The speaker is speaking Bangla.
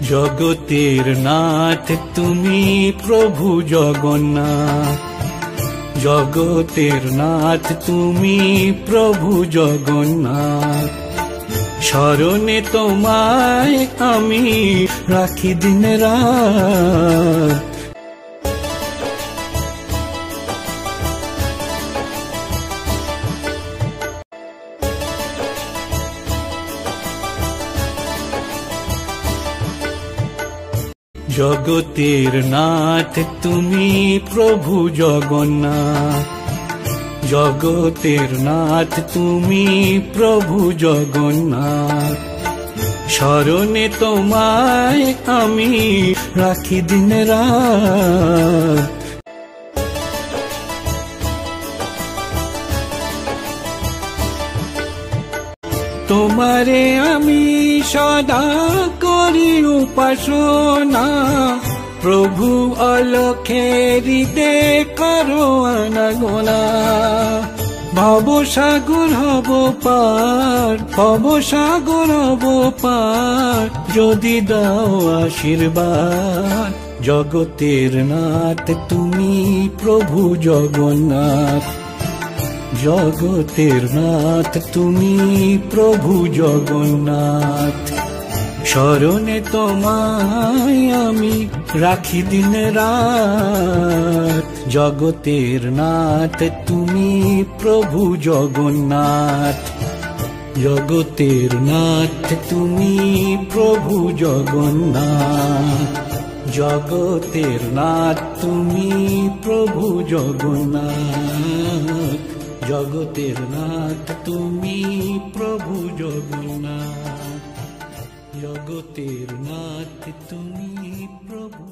জগতের নাথ তুমি প্রভু জগন্নাথ, জগতের নাথ তুমি প্রভু জগন্নাথ। স্মরণে তোমায় আমি রাখি দিন রাত, জগতের নাথ তুমি প্রভু জগন্নাথ, জগতের নাথ তুমি প্রভু জগন্নাথ। স্মরণে তোমায় আমি রাখি দিন রাত, তোমারে আমি সদা করি উপাসনা। প্রভু অলক্ষে হৃদে করো আনাগোনা। ভবসাগর হব পার, ভবসাগর হব পার, যদি দাও আশীর্বাদ। জগতের নাথ তুমি প্রভু জগন্নাথ, জগতের নাথ তুমি প্রভু জগন্নাথ। স্মরণে তোমায় আমি রাখি দিন রাত, জগতের নাথ তুমি প্রভু জগন্নাথ, জগতের নাথ তুমি প্রভু জগন্নাথ, জগতের নাথ তুমি প্রভু জগন্নাথ, জগতের নাথ তুমি প্রভু জগন্নাথ, জগতের নাথ তুমি প্রভু।